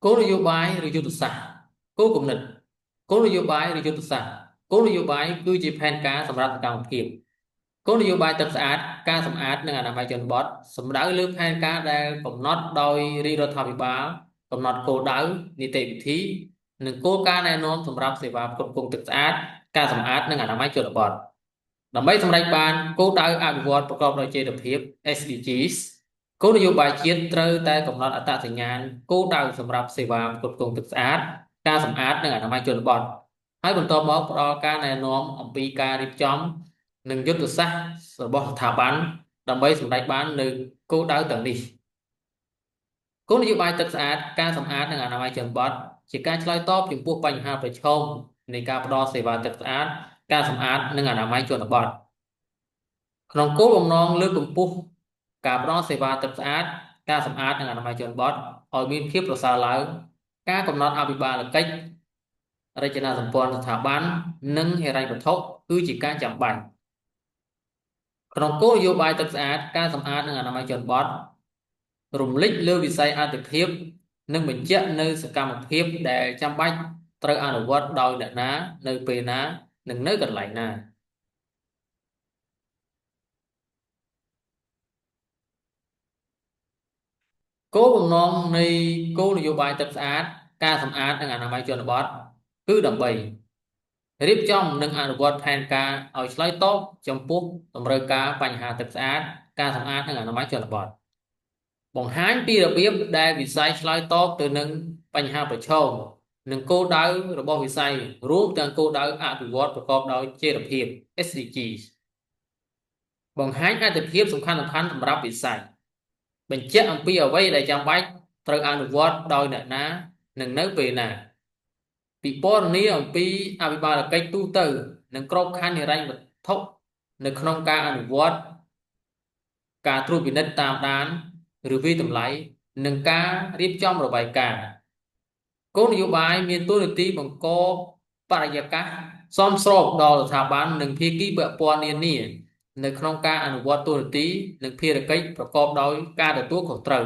គោលនយោបាយឬយុទ្ធសាស្ត្រគោលគំនិតគោលនយោបាយឬយុទ្ធសាស្ត្រគោលនយោបាយគឺជាផែនការសម្រាប់សកម្មភាពគោលនយោបាយទឹកស្អាតការសម្អាតនិងអនាម័យជនបទសំដៅលើផែនការដែលកំណត់ដោយរាជរដ្ឋាភិបាលកំណត់គោលដៅនីតិវិធីនិងគោលការណ៍ណែនាំសម្រាប់សេវាផ្គត់ផ្គង់ទឹកស្អាតការសម្អាតនិងអនាម័យជនបទដើម្បីសម្រេចបានគោលដៅអភិវឌ្ឍប្រកបដោយចីរភាព SDGs គោលនយោបាយជាតិត្រូវតែកំណត់អត្តសញ្ញាណគោលដៅសម្រាប់សេវាផ្គត់ផ្គង់ទឹកស្អាតការសម្អាតនិងអនាម័យជនបទហើយបន្ទាប់មកផ្ដល់ការណែនាំអំពីការរៀបចំនិងយុទ្ធសាស្ត្ររបស់ស្ថាប័នដើម្បីសម្រេចបាននូវគោលដៅទាំងនេះគោលនយោបាយទឹកស្អាតការសម្អាតនិងអនាម័យជនបទជាការឆ្លើយតបចំពោះបញ្ហាប្រឈមនៃការផ្ដល់សេវាទឹកស្អាតការសម្អាតនិងអនាម័យជនបទក្នុងគោលបំណងលើកកម្ពស់ការផ្ដល់សេវាទឹកស្អាតការសម្អាតនិងអនាម័យជនបទឲ្យមានភាពប្រសើរឡើងការកំណត់អភិបាលកិច្ចរចនាសម្ព័ន្ធស្ថាប័ននិងហិរញ្ញវត្ថុគឺជាការចាំបាច់ក្នុងគោលនយោបាយទឹកស្អាតការសម្អាតនិងអនាម័យជនបទរំលេចលើវិស័យអាទិភាពនិងបញ្ជាក់នៅសកម្មភាពដែលចាំបាច់ត្រូវអនុវត្តដោយអ្នកណានៅពេលណានិងនៅកន្លែងណាគោលបំណងនៃគោលនយោបាយទឹកស្អាតការសម្អាតនិងអនាម័យជនបទគឺដើម្បីរៀបចំនិងអនុវត្តផែនការឲ្យឆ្លើយតបចំពោះតម្រូវការបញ្ហាទឹកស្អាតការសម្អាតនិងអនាម័យជនបទបង្ហាញពីរបៀបដែលវិស័យឆ្លើយតបទៅនឹងបញ្ហាប្រឈមនិងគោលដៅរបស់វិស័យរួមទាំងគោលដៅអភិវឌ្ឍប្រកបដោយចីរភាព SDGs បង្ហាញអាទិភាពសំខាន់ៗសម្រាប់វិស័យបញ្ជាក់អំពីអ្វីដែលចាំបាច់ត្រូវអនុវត្តដោយអ្នកណានិងនៅពេលណាពិពណ៌នាអំពីអភិបាលកិច្ចទូទៅនិងក្របខ័ណ្ឌហិរញ្ញវត្ថុនៅក្នុងការអនុវត្តការត្រួតពិនិត្យតាមដានឬវិតម្លៃនិងការរៀបចំរបាយការណ៍គោលនយោបាយមានតួនាទីបង្កបរិយាកាសសមស្របដល់ស្ថាប័ននិងភាគីពាក់ព័ន្ធនានានៅក្នុងការអនុវត្តតួនាទីនិងភារកិច្ចប្រកបដោយការទទួលខុសត្រូវ